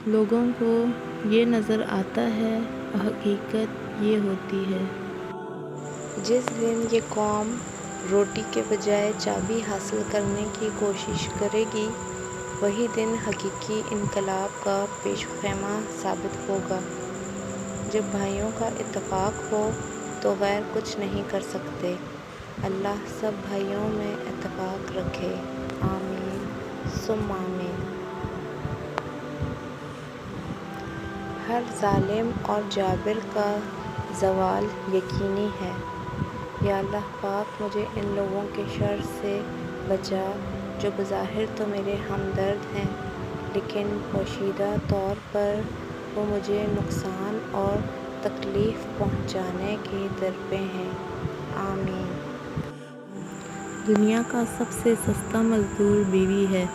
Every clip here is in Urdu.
لوگوں کو یہ نظر آتا ہے، حقیقت یہ ہوتی ہے۔ جس دن یہ قوم روٹی کے بجائے چابی حاصل کرنے کی کوشش کرے گی، وہی دن حقیقی انقلاب کا پیش خیمہ ثابت ہوگا۔ جب بھائیوں کا اتفاق ہو تو غیر کچھ نہیں کر سکتے۔ اللہ سب بھائیوں میں اتفاق رکھے، آمین ثم آمین۔ ہر ظالم اور جابر کا زوال یقینی ہے۔ یا اللہ پاک، مجھے ان لوگوں کے شر سے بچا جو بظاہر تو میرے ہمدرد ہیں، لیکن پوشیدہ طور پر وہ مجھے نقصان اور تکلیف پہنچانے کے درپے ہیں، آمین۔ دنیا کا سب سے سستا مزدور بیوی ہے،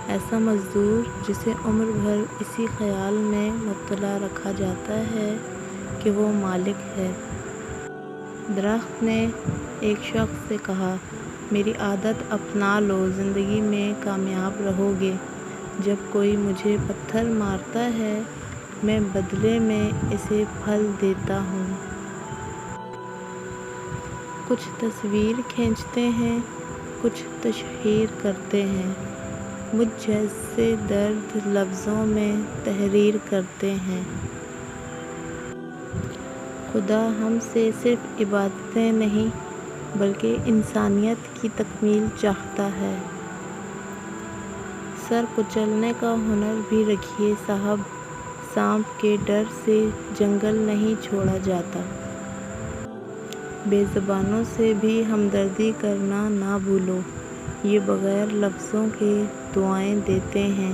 ایسا مزدور جسے عمر بھر اسی خیال میں مبتلا رکھا جاتا ہے کہ وہ مالک ہے۔ درخت نے ایک شخص سے کہا، میری عادت اپنا لو، زندگی میں کامیاب رہو گے۔ جب کوئی مجھے پتھر مارتا ہے، میں بدلے میں اسے پھل دیتا ہوں۔ کچھ تصویر کھینچتے ہیں، کچھ تشہیر کرتے ہیں، مجھ جیسے درد لفظوں میں تحریر کرتے ہیں۔ خدا ہم سے صرف عبادتیں نہیں بلکہ انسانیت کی تکمیل چاہتا ہے۔ سر کچلنے کا ہنر بھی رکھیے صاحب، سانپ کے ڈر سے جنگل نہیں چھوڑا جاتا۔ بے زبانوں سے بھی ہمدردی کرنا نہ بھولو، یہ بغیر لفظوں کے دعائیں دیتے ہیں۔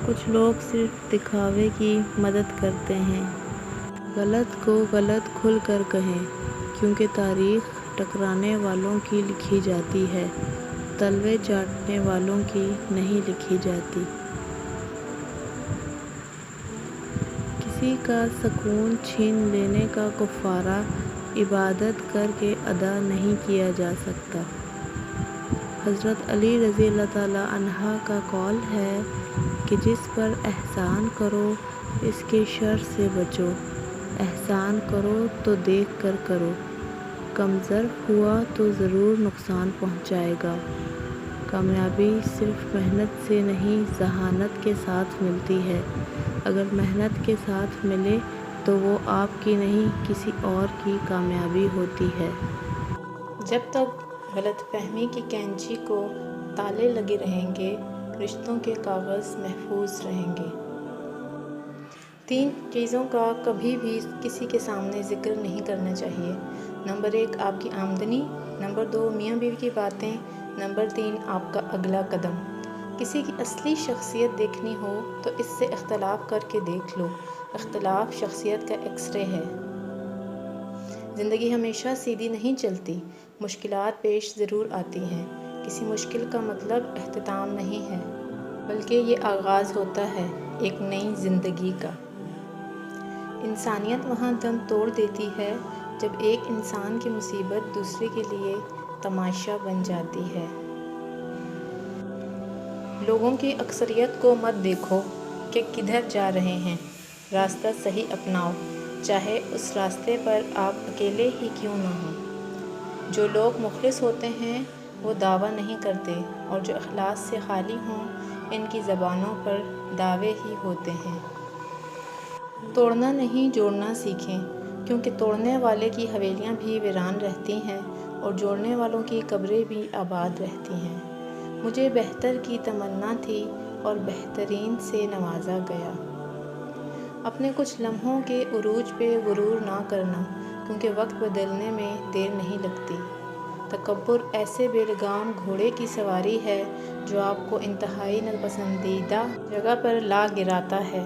کچھ لوگ صرف دکھاوے کی مدد کرتے ہیں۔ غلط کو غلط کھل کر کہیں، کیونکہ تاریخ ٹکرانے والوں کی لکھی جاتی ہے، تلوے چاٹنے والوں کی نہیں لکھی جاتی۔ کسی کا سکون چھین لینے کا کفارہ عبادت کر کے ادا نہیں کیا جا سکتا۔ حضرت علی رضی اللہ تعالیٰ عنہ کا قول ہے کہ جس پر احسان کرو اس کے شر سے بچو، احسان کرو تو دیکھ کر کرو، کمظرف ہوا تو ضرور نقصان پہنچائے گا۔ کامیابی صرف محنت سے نہیں، ذہانت کے ساتھ ملتی ہے۔ اگر محنت کے ساتھ ملے تو وہ آپ کی نہیں کسی اور کی کامیابی ہوتی ہے۔ جب تک غلط فہمی کی کینچی کو تالے لگے رہیں گے، رشتوں کے کاغذ محفوظ رہیں گے۔ 3 چیزوں کا کبھی بھی کسی کے سامنے ذکر نہیں کرنا چاہیے۔ نمبر 1 آپ کی آمدنی، نمبر 2 میاں بیوی کی باتیں، نمبر 3 آپ کا اگلا قدم۔ کسی کی اصلی شخصیت دیکھنی ہو تو اس سے اختلاف کر کے دیکھ لو، اختلاف شخصیت کا ایکس رے ہے۔ زندگی ہمیشہ سیدھی نہیں چلتی، مشکلات پیش ضرور آتی ہیں۔ کسی مشکل کا مطلب اختتام نہیں ہے، بلکہ یہ آغاز ہوتا ہے ایک نئی زندگی کا۔ انسانیت وہاں دم توڑ دیتی ہے جب ایک انسان کی مصیبت دوسرے کے لیے تماشا بن جاتی ہے۔ لوگوں کی اکثریت کو مت دیکھو کہ کدھر جا رہے ہیں، راستہ صحیح اپناؤ، چاہے اس راستے پر آپ اکیلے ہی کیوں نہ ہوں۔ جو لوگ مخلص ہوتے ہیں وہ دعویٰ نہیں کرتے، اور جو اخلاص سے خالی ہوں ان کی زبانوں پر دعوے ہی ہوتے ہیں۔ توڑنا نہیں جوڑنا سیکھیں، کیونکہ توڑنے والے کی حویلیاں بھی ویران رہتی ہیں اور جوڑنے والوں کی قبریں بھی آباد رہتی ہیں۔ مجھے بہتر کی تمنا تھی اور بہترین سے نوازا گیا۔ اپنے کچھ لمحوں کے عروج پہ غرور نہ کرنا، کیونکہ وقت بدلنے میں دیر نہیں لگتی۔ تکبر ایسے بے لگام گھوڑے کی سواری ہے جو آپ کو انتہائی ناپسندیدہ جگہ پر لا گراتا ہے۔